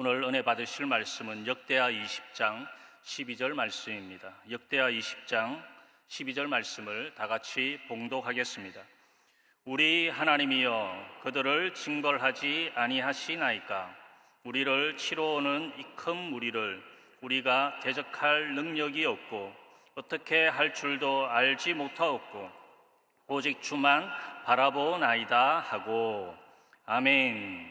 오늘 은혜 받으실 말씀은 역대하 20장 12절 말씀입니다. 역대하 20장 12절 말씀을 다 같이 봉독하겠습니다. 우리 하나님이여 그들을 징벌하지 아니하시나이까? 우리를 치러 오는 이 큰 무리를 우리가 대적할 능력이 없고 어떻게 할 줄도 알지 못하옵고 오직 주만 바라보나이다 하고. 아멘.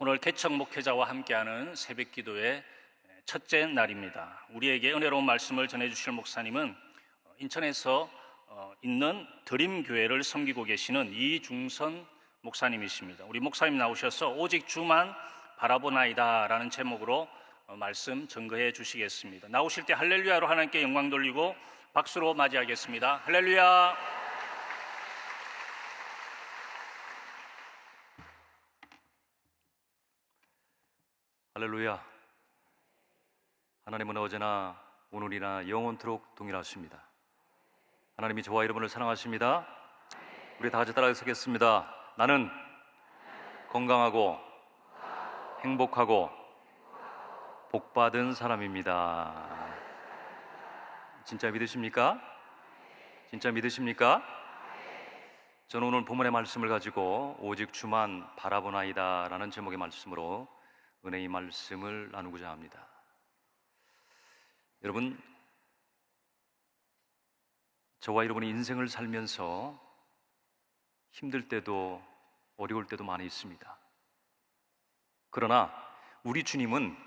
오늘 개척 목회자와 함께하는 새벽기도의 첫째 날입니다. 우리에게 은혜로운 말씀을 전해주실 목사님은 인천에서 있는 드림교회를 섬기고 계시는 이중선 목사님이십니다. 우리 목사님 나오셔서 오직 주만 바라보나이다 라는 제목으로 말씀 증거해 주시겠습니다. 나오실 때 할렐루야로 하나님께 영광 돌리고 박수로 맞이하겠습니다. 할렐루야. 할렐루야. 하나님은 어제나 오늘이나 영원토록 동일하십니다. 하나님이 저와 여러분을 사랑하십니다. 우리 다 같이 따라 서겠습니다. 나는 건강하고 행복하고 복받은 사람입니다. 진짜 믿으십니까? 진짜 믿으십니까? 저는 오늘 본문의 말씀을 가지고 오직 주만 바라보나이다 라는 제목의 말씀으로 은혜의 말씀을 나누고자 합니다. 여러분, 저와 여러분이 인생을 살면서 힘들 때도 어려울 때도 많이 있습니다. 그러나 우리 주님은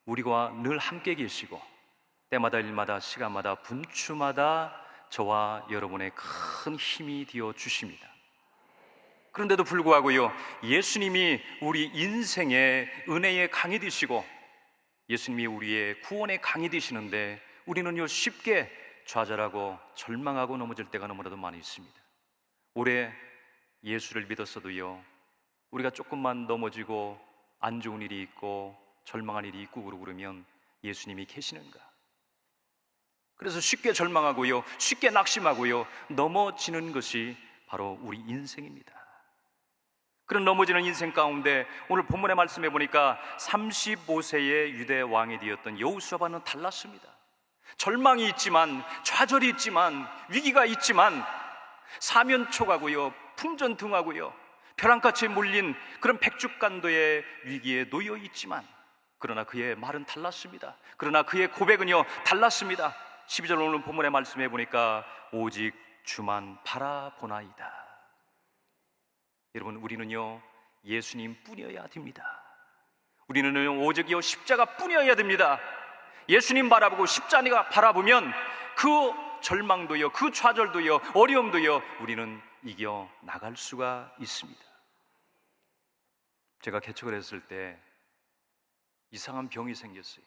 우리와 늘 함께 계시고 때마다 일마다 시간마다 분추마다 저와 여러분의 큰 힘이 되어 주십니다. 그런데도 불구하고요, 예수님이 우리 인생의 은혜의 강이 되시고 예수님이 우리의 구원의 강이 되시는데 우리는요 쉽게 좌절하고 절망하고 넘어질 때가 너무나도 많이 있습니다. 올해 예수를 믿었어도요, 우리가 조금만 넘어지고 안 좋은 일이 있고 절망한 일이 있고 그러면 예수님이 계시는가? 그래서 쉽게 절망하고요, 쉽게 낙심하고요, 넘어지는 것이 바로 우리 인생입니다. 그런 넘어지는 인생 가운데 오늘 본문의 말씀해 보니까 35세의 유대 왕이 되었던 여호수아와는 달랐습니다. 절망이 있지만, 좌절이 있지만, 위기가 있지만, 사면초가고요, 풍전등하고요, 벼랑같이 몰린 그런 백죽간도의 위기에 놓여 있지만, 그러나 그의 말은 달랐습니다. 그러나 그의 고백은요 달랐습니다. 12절 오늘 본문의 말씀해 보니까 오직 주만 바라보나이다. 여러분, 우리는요 예수님 뿐이어야 됩니다. 우리는 오직요 십자가 뿐이어야 됩니다. 예수님 바라보고 십자가 바라보면 그 절망도요, 그 좌절도요, 어려움도요 우리는 이겨 나갈 수가 있습니다. 제가 개척을 했을 때 이상한 병이 생겼어요.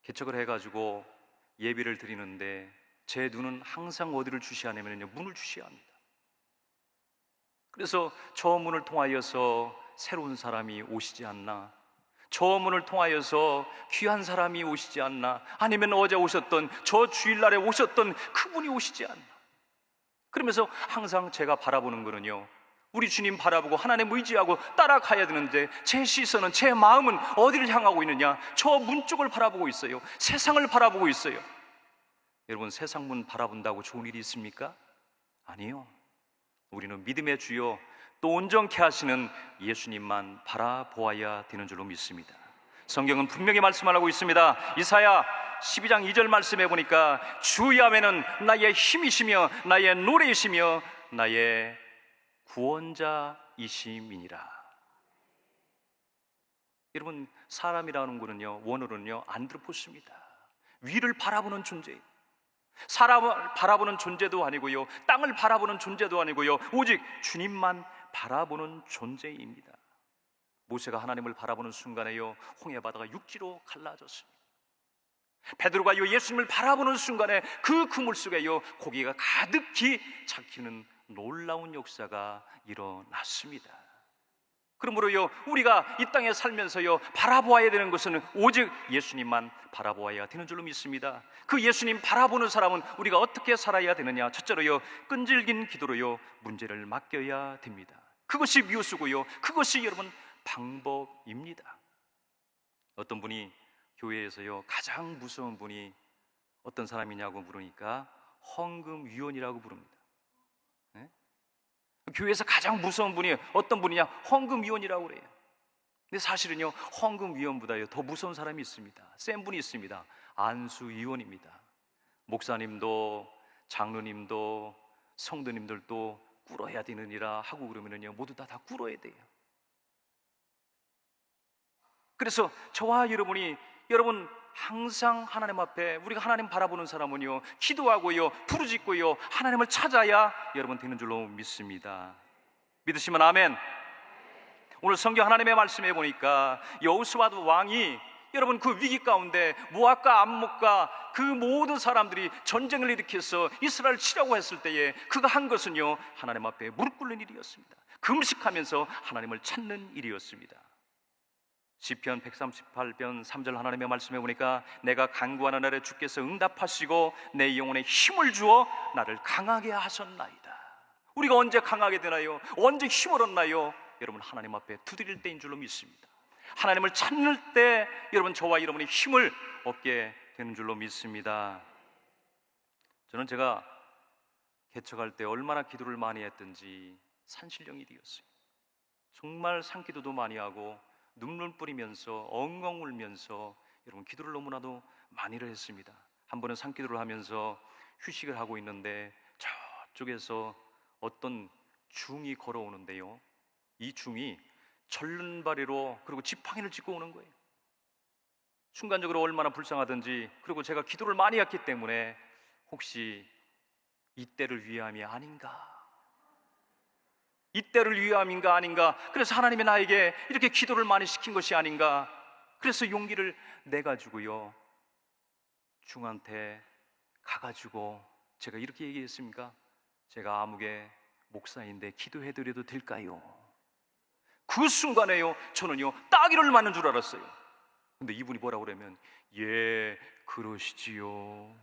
개척을 해가지고 예배를 드리는데 제 눈은 항상 어디를 주시하냐면요, 문을 주시합니다. 그래서 저 문을 통하여서 새로운 사람이 오시지 않나, 저 문을 통하여서 귀한 사람이 오시지 않나, 아니면 어제 오셨던 저 주일날에 오셨던 그분이 오시지 않나. 그러면서 항상 제가 바라보는 거는요, 우리 주님 바라보고 하나님 의지하고 따라가야 되는데 제 시선은, 제 마음은 어디를 향하고 있느냐? 저 문 쪽을 바라보고 있어요. 세상을 바라보고 있어요. 여러분, 세상 문 바라본다고 좋은 일이 있습니까? 아니요. 우리는 믿음의 주요 또 온전케 하시는 예수님만 바라보아야 되는 줄로 믿습니다. 성경은 분명히 말씀하고 있습니다. 이사야 12장 2절 말씀해 보니까 주 야훼는 나의 힘이시며 나의 노래이시며 나의 구원자이심이니라. 여러분, 사람이라는 것은요 원어로는요 안드로포스입니다. 위를 바라보는 존재예요. 사람을 바라보는 존재도 아니고요, 땅을 바라보는 존재도 아니고요, 오직 주님만 바라보는 존재입니다. 모세가 하나님을 바라보는 순간에요 홍해 바다가 육지로 갈라졌습니다. 베드로가 예수님을 바라보는 순간에 그 그물 속에요 고기가 가득히 잡히는 놀라운 역사가 일어났습니다. 그러므로요 우리가 이 땅에 살면서요 바라보아야 되는 것은 오직 예수님만 바라보아야 되는 줄로 믿습니다. 그 예수님 바라보는 사람은 우리가 어떻게 살아야 되느냐? 첫째로요 끈질긴 기도로요 문제를 맡겨야 됩니다. 그것이 미우수고요, 그것이 여러분 방법입니다. 어떤 분이 교회에서요, 가장 무서운 분이 어떤 사람이냐고 물으니까 헌금위원이라고 부릅니다. 네? 교회에서 가장 무서운 분이 어떤 분이냐? 헌금위원이라고 그래요. 근데 사실은요, 헌금위원보다요 더 무서운 사람이 있습니다. 센 분이 있습니다. 안수위원입니다. 목사님도 장로님도 성도님들도 꿇어야 되느니라 하고 그러면은요, 모두 다 꿇어야 돼요. 그래서 저와 여러분 항상 하나님 앞에, 우리가 하나님 바라보는 사람은요, 기도하고요, 부르짖고요, 하나님을 찾아야 여러분 되는 줄로 믿습니다. 믿으시면 아멘. 오늘 성경 하나님의 말씀에 보니까 여호수아 왕이 여러분 그 위기 가운데 모압과 암몬과 그 모든 사람들이 전쟁을 일으켜서 이스라엘을 치려고 했을 때에 그가 한 것은요, 하나님 앞에 무릎 꿇는 일이었습니다. 금식하면서 하나님을 찾는 일이었습니다. 시편 138편 3절 하나님의 말씀에 보니까 내가 간구하는 날에 주께서 응답하시고 내 영혼에 힘을 주어 나를 강하게 하셨나이다. 우리가 언제 강하게 되나요? 언제 힘을 얻나요? 여러분 하나님 앞에 두드릴 때인 줄로 믿습니다. 하나님을 찾을 때 여러분 저와 여러분이 힘을 얻게 되는 줄로 믿습니다. 저는 제가 개척할 때 얼마나 기도를 많이 했든지 산신령이 되었어요. 정말 산기도도 많이 하고 눈물 뿌리면서 엉엉 울면서 여러분 기도를 너무나도 많이를 했습니다. 한 번은 산기도를 하면서 휴식을 하고 있는데 저쪽에서 어떤 중이 걸어오는데요, 이 중이 절름발이로 그리고 지팡이를 짚고 오는 거예요. 순간적으로 얼마나 불쌍하든지, 그리고 제가 기도를 많이 했기 때문에 혹시 이때를 위함이 아닌가, 이때를 위함인가 아닌가, 그래서 하나님이 나에게 이렇게 기도를 많이 시킨 것이 아닌가, 그래서 용기를 내가지고요 중한테 가가지고 제가 이렇게 얘기했습니까? 제가 아무개 목사인데 기도해드려도 될까요? 그 순간에요 저는요 따귀를 맞는 줄 알았어요. 근데 이분이 뭐라고 그러면 예 그러시지요.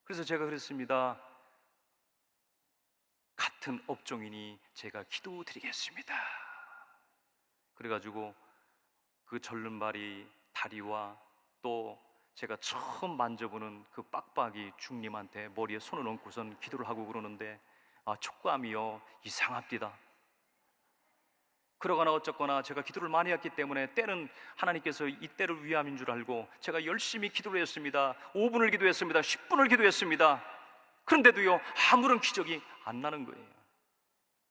그래서 제가 그랬습니다. 같은 업종이니 제가 기도드리겠습니다. 그래가지고 그 절름발이 다리와 또 제가 처음 만져보는 그 빡빡이 중님한테 머리에 손을 얹고선 기도를 하고 그러는데 촉감이요 이상합니다. 그러거나 어쨌거나 제가 기도를 많이 했기 때문에 때는 하나님께서 이 때를 위함인 줄 알고 제가 열심히 기도를 했습니다. 5분을 기도했습니다. 10분을 기도했습니다. 그런데도요 아무런 기적이 안 나는 거예요.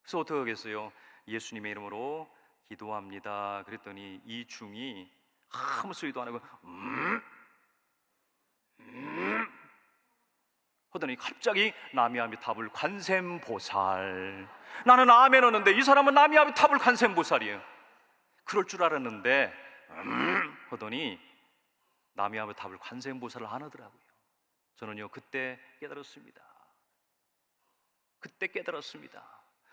그래서 어떻게 하겠어요? 예수님의 이름으로 기도합니다. 그랬더니 이 중이 아무 소리도 안 하고 하더니 갑자기 나미아미타불 관세음보살. 나는 아멘 하는데 이 사람은 나미아미타불 관세음보살이에요. 그럴 줄 알았는데 하더니 나미아미타불 관세음보살을 안 하더라고요. 저는요 그때 깨달았습니다.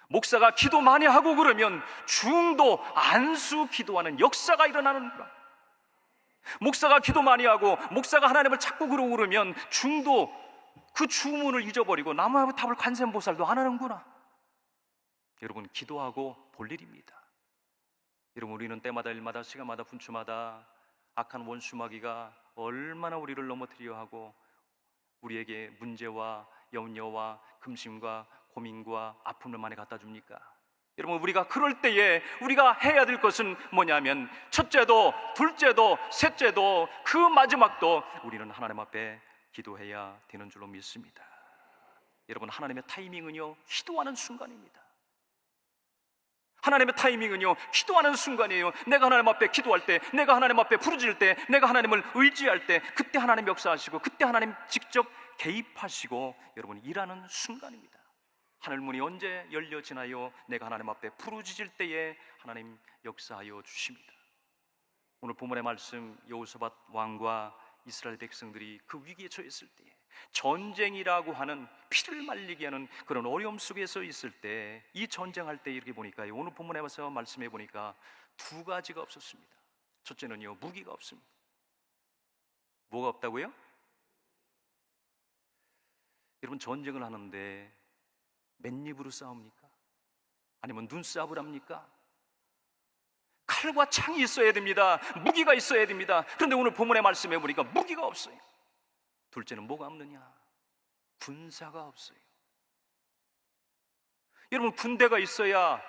목사가 기도 많이 하고 그러면 중도 안수 기도하는 역사가 일어나는 거야. 목사가 기도 많이 하고 목사가 하나님을 찾고 그러고 그러면 중도 그 주문을 잊어버리고 나무아미타불 관세음보살도 안 하는구나. 여러분 기도하고 볼 일입니다. 여러분 우리는 때마다 일마다 시간마다 분초마다 악한 원수마귀가 얼마나 우리를 넘어뜨려 하고 우리에게 문제와 염려와 금심과 고민과 아픔을 많이 갖다 줍니까? 여러분 우리가 그럴 때에 우리가 해야 될 것은 뭐냐면 첫째도 둘째도 셋째도 그 마지막도 우리는 하나님 앞에 기도해야 되는 줄로 믿습니다. 여러분 하나님의 타이밍은요 기도하는 순간입니다. 하나님의 타이밍은요 기도하는 순간이에요. 내가 하나님 앞에 기도할 때, 내가 하나님 앞에 부르짖을 때, 내가 하나님을 의지할 때 그때 하나님 역사하시고 그때 하나님 직접 개입하시고 여러분 일하는 순간입니다. 하늘문이 언제 열려지나요? 내가 하나님 앞에 부르짖을 때에 하나님 역사하여 주십니다. 오늘 본문의 말씀 여호사밧 왕과 이스라엘 백성들이 그 위기에 처했을 때에 전쟁이라고 하는 피를 말리게 하는 그런 어려움 속에서 있을 때 이 전쟁할 때 이렇게 보니까요 오늘 본문에 와서 말씀해 보니까 두 가지가 없었습니다. 첫째는요 무기가 없습니다. 뭐가 없다고요? 여러분 전쟁을 하는데 맨입으로 싸웁니까? 아니면 눈싸움을 합니까? 칼과 창이 있어야 됩니다. 무기가 있어야 됩니다. 그런데 오늘 본문의 말씀에 보니까 무기가 없어요. 둘째는 뭐가 없느냐? 군사가 없어요. 여러분, 군대가 있어야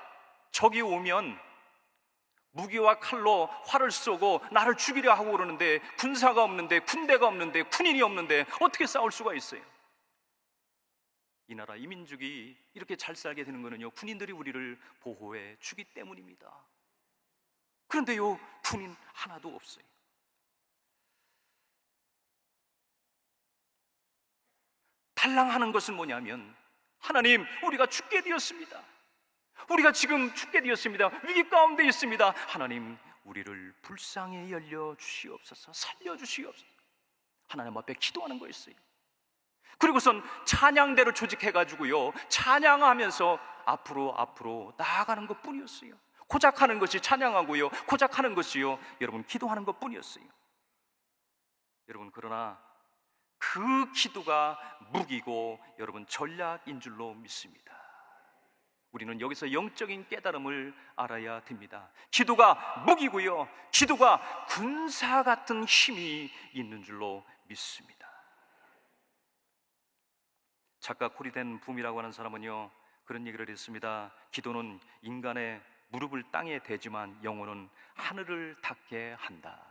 적이 오면 무기와 칼로 활을 쏘고 나를 죽이려 하고 그러는데, 군사가 없는데, 군대가 없는데, 군인이 없는데 어떻게 싸울 수가 있어요? 이 나라, 이 민족이 이렇게 잘 살게 되는 거는요, 군인들이 우리를 보호해 주기 때문입니다. 그런데요, 군인 하나도 없어요. 달랑하는 것은 뭐냐면, 하나님, 우리가 죽게 되었습니다. 우리가 지금 죽게 되었습니다. 위기 가운데 있습니다. 하나님, 우리를 불쌍히 열려 주시옵소서, 살려 주시옵소서. 하나님 앞에 기도하는 거였어요. 그리고선 찬양대를 조직해가지고요, 찬양하면서 앞으로 나아가는 것 뿐이었어요. 고작 하는 것이 찬양하고요, 고작 하는 것이요, 여러분, 기도하는 것 뿐이었어요. 여러분, 그러나 그 기도가 무기고 여러분, 전략인 줄로 믿습니다. 우리는 여기서 영적인 깨달음을 알아야 됩니다. 기도가 무기고요, 기도가 군사 같은 힘이 있는 줄로 믿습니다. 작가 코리덴 붐이라고 하는 사람은요, 그런 얘기를 했습니다. 기도는 인간의 무릎을 땅에 대지만 영혼은 하늘을 닿게 한다.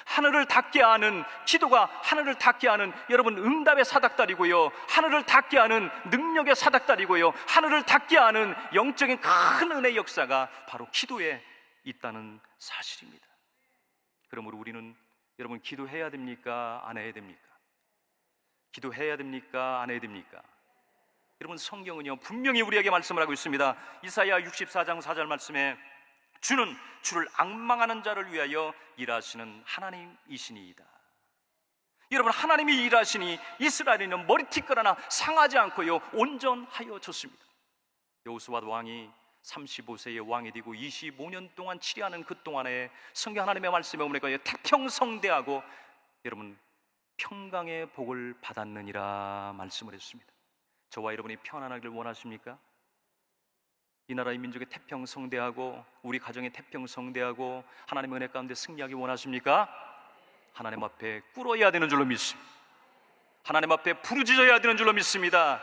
하늘을 닿게 하는 기도가, 하늘을 닿게 하는 여러분 응답의 사닥다리고요, 하늘을 닿게 하는 능력의 사닥다리고요, 하늘을 닿게 하는 영적인 큰 은혜의 역사가 바로 기도에 있다는 사실입니다. 그러므로 우리는 여러분, 기도해야 됩니까? 안 해야 됩니까? 기도해야 됩니까? 안 해야 됩니까? 여러분, 성경은요, 분명히 우리에게 말씀을 하고 있습니다. 이사야 64장 4절 말씀에 주는 주를 앙망하는 자를 위하여 일하시는 하나님이시니이다. 여러분, 하나님이 일하시니 이스라엘은 머리티끌 하나 상하지 않고요, 온전하여졌습니다. 여호수아 왕이 35세의 왕이 되고 25년 동안 치리하는 그 동안에 성경 하나님의 말씀에 보니까 태평성대하고 여러분, 평강의 복을 받았느니라 말씀을 했습니다. 저와 여러분이 편안하기를 원하십니까? 이 나라의 민족의 태평성대하고 우리 가정의 태평성대하고 하나님의 은혜 가운데 승리하기 원하십니까? 하나님 앞에 꿇어야 되는 줄로 믿습니다. 하나님 앞에 부르짖어야 되는 줄로 믿습니다.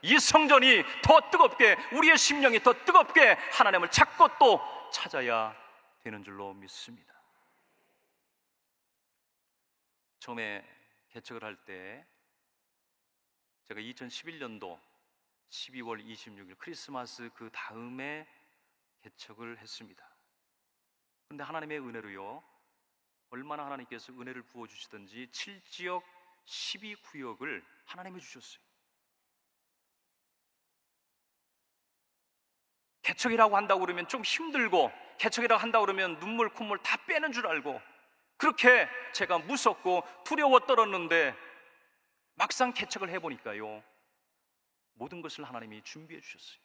이 성전이 더 뜨겁게, 우리의 심령이 더 뜨겁게 하나님을 찾고 또 찾아야 되는 줄로 믿습니다. 처음에 개척을 할 때 제가 2011년도 12월 26일 크리스마스 그 다음에 개척을 했습니다. 그런데 하나님의 은혜로요, 얼마나 하나님께서 은혜를 부어주시든지 7지역 12구역을 하나님이 주셨어요. 개척이라고 한다고 그러면 좀 힘들고, 개척이라고 한다고 그러면 눈물 콧물 다 빼는 줄 알고, 그렇게 제가 무섭고 두려워 떨었는데 막상 개척을 해보니까요, 모든 것을 하나님이 준비해 주셨어요.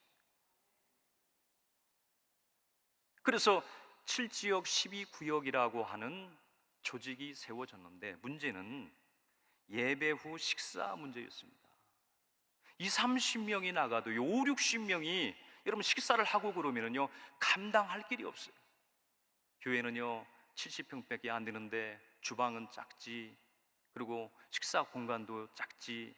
그래서 7지역 12구역이라고 하는 조직이 세워졌는데, 문제는 예배 후 식사 문제였습니다. 20-30명이 나가도 50-60명이 여러분 식사를 하고 그러면은요, 감당할 길이 없어요. 교회는요 70평밖에 안 되는데 주방은 작지, 그리고 식사 공간도 작지.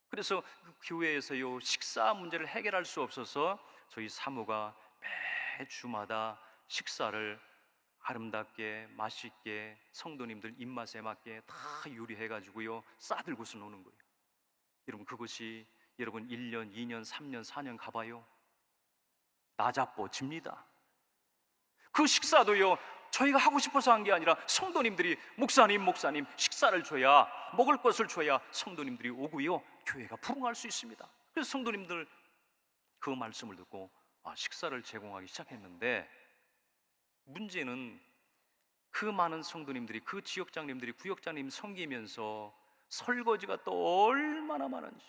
그래서 그 교회에서요 식사 문제를 해결할 수 없어서 저희 사모가 매 주마다 식사를 아름답게 맛있게 성도님들 입맛에 맞게 다 요리해가지고요 싸들고서 노는 거예요. 여러분, 그것이 여러분 1년, 2년, 3년, 4년 가봐요, 나자빠집니다. 그 식사도요 저희가 하고 싶어서 한 게 아니라 성도님들이 목사님 식사를 줘야, 먹을 것을 줘야 성도님들이 오고요 교회가 부흥할 수 있습니다. 그래서 성도님들 그 말씀을 듣고 식사를 제공하기 시작했는데, 문제는 그 많은 성도님들이, 그 지역장님들이 구역장님 섬기면서 설거지가 또 얼마나 많은지,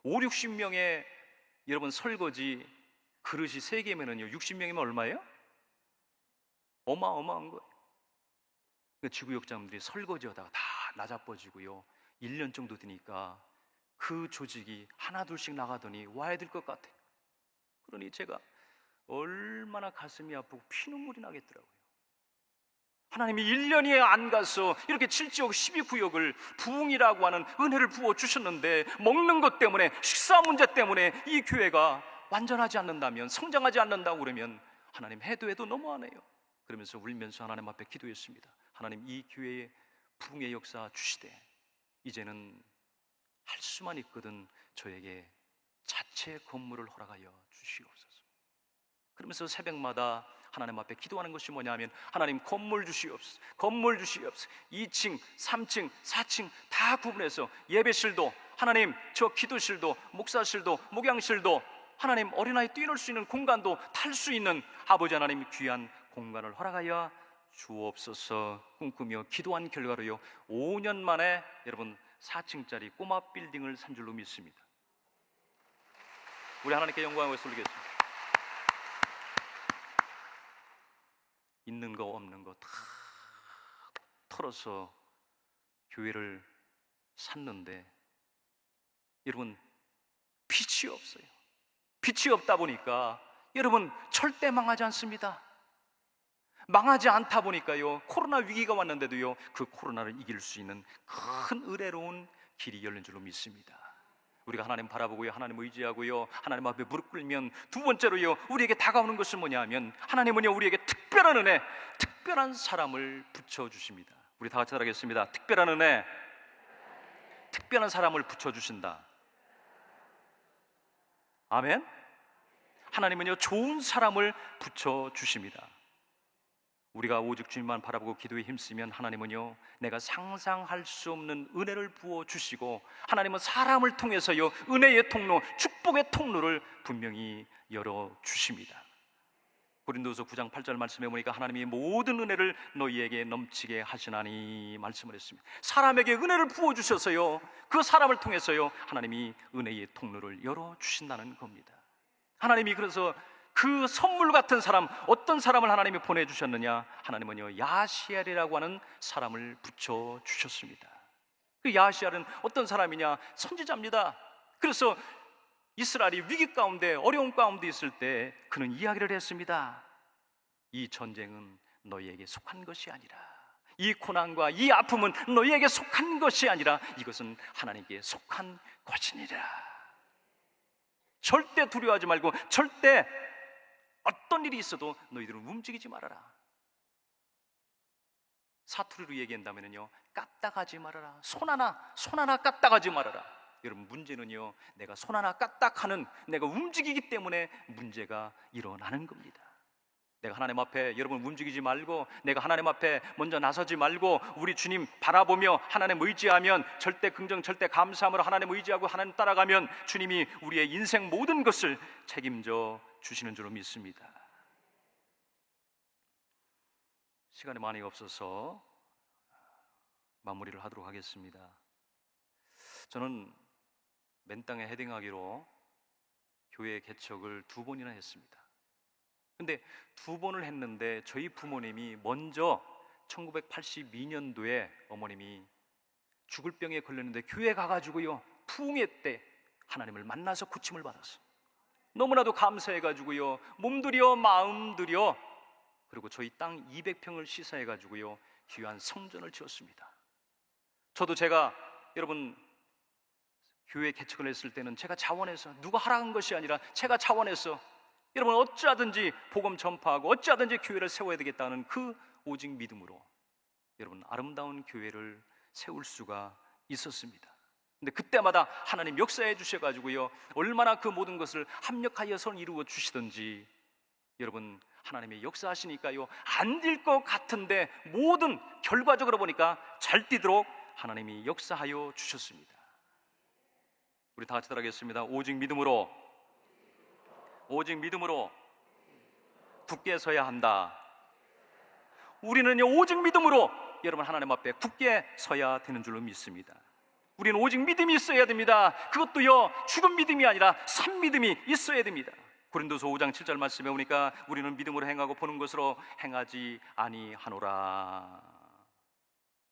50-60명의 여러분 설거지 그릇이 3개면은요 60명이면 얼마예요? 어마어마한 거예요. 그 지구역장들이 설거지하다가 다 나자빠지고요 1년 정도 되니까 그 조직이 하나 둘씩 나가더니 와야 될 것 같아요. 그러니 제가 얼마나 가슴이 아프고 피눈물이 나겠더라고요. 하나님이 1년이 안 가서 이렇게 7지역 12구역을 부흥이라고 하는 은혜를 부어주셨는데, 먹는 것 때문에, 식사 문제 때문에 이 교회가 완전하지 않는다면, 성장하지 않는다고 그러면 하나님 해도 너무하네요. 그러면서 울면서 하나님 앞에 기도했습니다. 하나님, 이 교회에 부흥의 역사 주시되 이제는 할 수만 있거든 저에게 자체 건물을 허락하여 주시옵소서. 그러면서 새벽마다 하나님 앞에 기도하는 것이 뭐냐면, 하나님 건물 주시옵소서, 건물 주시옵소서. 2층, 3층, 4층 다 구분해서 예배실도, 하나님 저 기도실도, 목사실도, 목양실도, 하나님 어린아이 뛰놀 수 있는 공간도, 탈 수 있는 아버지 하나님 귀한 공간을 허락하여 주옵소서 꿈꾸며 기도한 결과로요, 5년 만에 여러분 4층짜리 꼬마 빌딩을 산 줄로 믿습니다. 우리 하나님께 영광을 돌리겠습니다. 있는 거 없는 거 다 털어서 교회를 샀는데, 여러분 빛이 없어요. 빛이 없다 보니까 여러분 절대 망하지 않습니다. 망하지 않다 보니까요, 코로나 위기가 왔는데도요, 그 코로나를 이길 수 있는 큰 은혜로운 길이 열린 줄로 믿습니다. 우리가 하나님 바라보고요, 하나님 의지하고요, 하나님 앞에 무릎 꿇으면 두 번째로요, 우리에게 다가오는 것은 뭐냐면, 하나님은요 우리에게 특별한 은혜, 특별한 사람을 붙여주십니다. 우리 다 같이 따라하겠습니다. 특별한 은혜, 특별한 사람을 붙여주신다. 아멘. 하나님은요 좋은 사람을 붙여주십니다. 우리가 오직 주님만 바라보고 기도에 힘쓰면 하나님은요 내가 상상할 수 없는 은혜를 부어주시고, 하나님은 사람을 통해서요 은혜의 통로, 축복의 통로를 분명히 열어주십니다. 고린도서 9장 8절 말씀해 보니까 하나님이 모든 은혜를 너희에게 넘치게 하시나니 말씀을 했습니다. 사람에게 은혜를 부어주셔서요, 그 사람을 통해서요 하나님이 은혜의 통로를 열어주신다는 겁니다. 하나님이 그래서 그 선물 같은 사람, 어떤 사람을 하나님이 보내주셨느냐? 하나님은요 야시엘이라고 하는 사람을 붙여주셨습니다. 그 야시엘은 어떤 사람이냐? 선지자입니다. 그래서 이스라엘이 위기 가운데, 어려운 가운데 있을 때 그는 이야기를 했습니다. 이 전쟁은 너희에게 속한 것이 아니라, 이 고난과 이 아픔은 너희에게 속한 것이 아니라 이것은 하나님께 속한 것이니라. 절대 두려워하지 말고, 절대 어떤 일이 있어도 너희들은 움직이지 말아라. 사투리로 얘기한다면요, 까딱하지 말아라. 손 하나 까딱하지 말아라. 여러분 문제는요, 내가 손 하나 까딱하는, 내가 움직이기 때문에 문제가 일어나는 겁니다. 내가 하나님 앞에 여러분 움직이지 말고, 내가 하나님 앞에 먼저 나서지 말고, 우리 주님 바라보며 하나님 의지하면, 절대 긍정, 절대 감사함으로 하나님 의지하고 하나님 따라가면 주님이 우리의 인생 모든 것을 책임져 주시는 줄로 믿습니다. 시간이 많이 없어서 마무리를 하도록 하겠습니다. 저는 맨 땅에 헤딩하기로 교회 개척을 2번이나 했습니다. 근데 2번을 했는데 저희 부모님이 먼저 1982년도에 어머님이 죽을 병에 걸렸는데 교회 가가지고요 부흥회 때 하나님을 만나서 고침을 받았어요. 너무나도 감사해가지고요 몸들여 마음들여, 그리고 저희 땅 200평을 시사해가지고요 귀한 성전을 지었습니다. 저도 제가 여러분 교회 개척을 했을 때는 제가 자원해서, 누가 하라는 것이 아니라 제가 자원해서 여러분 어찌하든지 복음 전파하고 어찌하든지 교회를 세워야 되겠다는 그 오직 믿음으로 여러분 아름다운 교회를 세울 수가 있었습니다. 근데 그때마다 하나님 역사해 주셔가지고요 얼마나 그 모든 것을 합력하여서 이루어 주시든지, 여러분 하나님의 역사하시니까요 안 될 것 같은데 모든 결과적으로 보니까 잘 뛰도록 하나님이 역사하여 주셨습니다. 우리 다 같이 따라하겠습니다. 오직 믿음으로, 오직 믿음으로 굳게 서야 한다. 우리는요 오직 믿음으로 여러분 하나님 앞에 굳게 서야 되는 줄로 믿습니다. 우리는 오직 믿음이 있어야 됩니다. 그것도요 죽은 믿음이 아니라 산 믿음이 있어야 됩니다. 고린도서 5장 7절 말씀에 보니까 우리는 믿음으로 행하고 보는 것으로 행하지 아니하노라.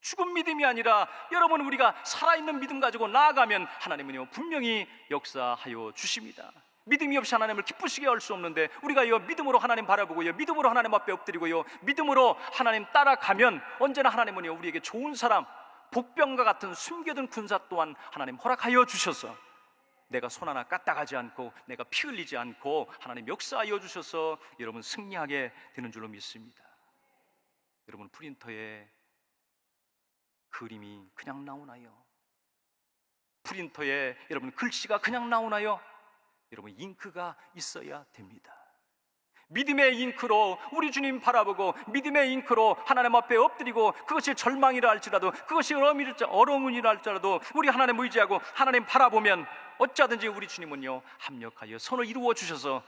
죽은 믿음이 아니라 여러분 우리가 살아있는 믿음 가지고 나아가면 하나님은요 분명히 역사하여 주십니다. 믿음이 없이 하나님을 기쁘시게 할 수 없는데 우리가요 믿음으로 하나님 바라보고요 믿음으로 하나님 앞에 엎드리고요 믿음으로 하나님 따라가면 언제나 하나님은요 우리에게 좋은 사람, 복병과 같은 숨겨둔 군사 또한 하나님 허락하여 주셔서 내가 손 하나 까딱하지 않고 내가 피 흘리지 않고 하나님 역사하여 주셔서 여러분 승리하게 되는 줄로 믿습니다. 여러분 프린터에 그림이 그냥 나오나요? 프린터에 여러분 글씨가 그냥 나오나요? 여러분 잉크가 있어야 됩니다. 믿음의 잉크로 우리 주님 바라보고 믿음의 잉크로 하나님 앞에 엎드리고 그것이 절망이라 할지라도 그것이 어려움이라 할지라도 우리 하나님 의지하고 하나님 바라보면 어찌하든지 우리 주님은요 합력하여 선을 이루어 주셔서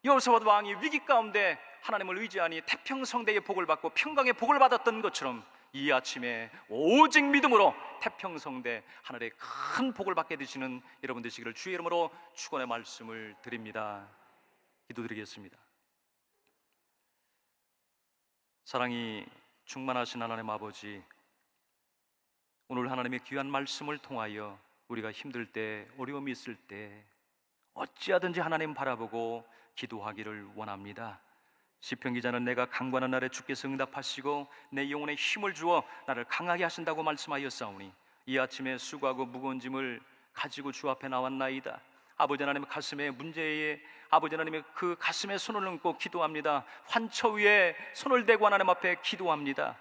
여호사밧 왕이 위기 가운데 하나님을 의지하니 태평성대의 복을 받고 평강의 복을 받았던 것처럼 이 아침에 오직 믿음으로 태평성대 하늘의 큰 복을 받게 되시는 여러분 되시기를 주의 이름으로 축원의 말씀을 드립니다. 기도드리겠습니다. 사랑이 충만하신 하나님 아버지, 오늘 하나님의 귀한 말씀을 통하여 우리가 힘들 때, 어려움이 있을 때 어찌하든지 하나님 바라보고 기도하기를 원합니다. 시편 기자는 내가 강구하는 날에 주께서 응답하시고 내 영혼에 힘을 주어 나를 강하게 하신다고 말씀하였사오니 이 아침에 수고하고 무거운 짐을 가지고 주 앞에 나왔나이다. 아버지 하나님의 가슴에 문제에 아버지 하나님의 그 가슴에 손을 얹고 기도합니다. 환처 위에 손을 대고 하나님 앞에 기도합니다.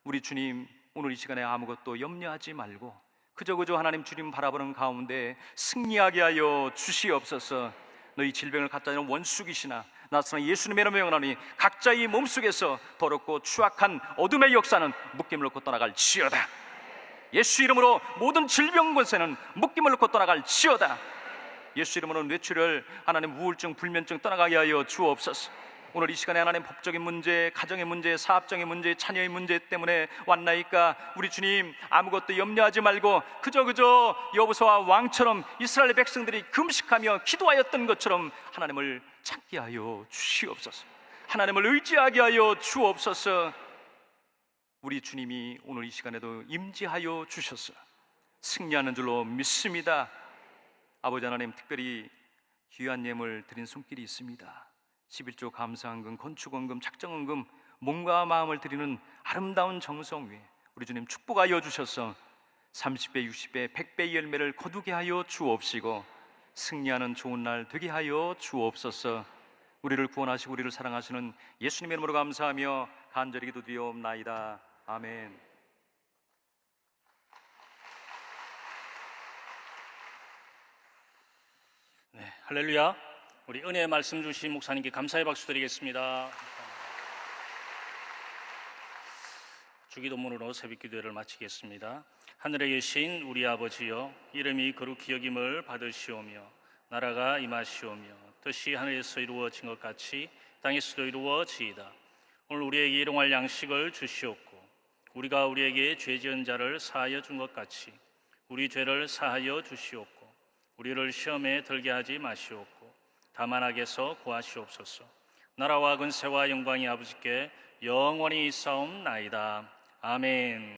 우리 주님, 오늘 이 시간에 아무것도 염려하지 말고 그저 하나님 주님 바라보는 가운데 승리하게 하여 주시옵소서. 너희 질병을 갖다 주는 원수이시나 나서는 예수님의 이름으로 명하노니 각자의 몸속에서 더럽고 추악한 어둠의 역사는 묶임을 놓고 떠나갈지어다. 예수 이름으로 모든 질병 권세는 묶임을 놓고 떠나갈지어다. 예수 이름으로 뇌출혈, 하나님 우울증, 불면증 떠나가게 하여 주옵소서. 오늘 이 시간에 하나님 법적인 문제, 가정의 문제, 사업적인 문제, 자녀의 문제 때문에 왔나이까 우리 주님 아무것도 염려하지 말고 그저 여호사밧 왕처럼 이스라엘 백성들이 금식하며 기도하였던 것처럼 하나님을 찾게 하여 주시옵소서. 하나님을 의지하게 하여 주옵소서. 우리 주님이 오늘 이 시간에도 임재하여 주셔서 승리하는 줄로 믿습니다. 아버지 하나님, 특별히 귀한 예물 드린 손길이 있습니다. 11조 감사헌금, 건축헌금, 작정헌금, 몸과 마음을 드리는 아름다운 정성 위에 우리 주님 축복하여 주셔서 30배, 60배, 100배의 열매를 거두게 하여 주옵시고 승리하는 좋은 날 되게 하여 주옵소서. 우리를 구원하시고 우리를 사랑하시는 예수님의 이름으로 감사하며 간절히 기도드리옵나이다. 아멘. 네, 할렐루야. 우리 은혜의 말씀 주신 목사님께 감사의 박수 드리겠습니다. 주기도문으로 새벽기도회를 마치겠습니다. 하늘에 계신 우리 아버지여, 이름이 거룩히 여김을 받으시오며 나라가 임하시오며 뜻이 하늘에서 이루어진 것 같이 땅에서도 이루어지이다. 오늘 우리에게 일용할 양식을 주시옵고 우리가 우리에게 죄 지은 자를 사하여 준 것 같이 우리 죄를 사하여 주시옵고 우리를 시험에 들게 하지 마시옵고 다만 악에서 구하시옵소서. 나라와 근세와 영광이 아버지께 영원히 있사옵나이다. 아멘.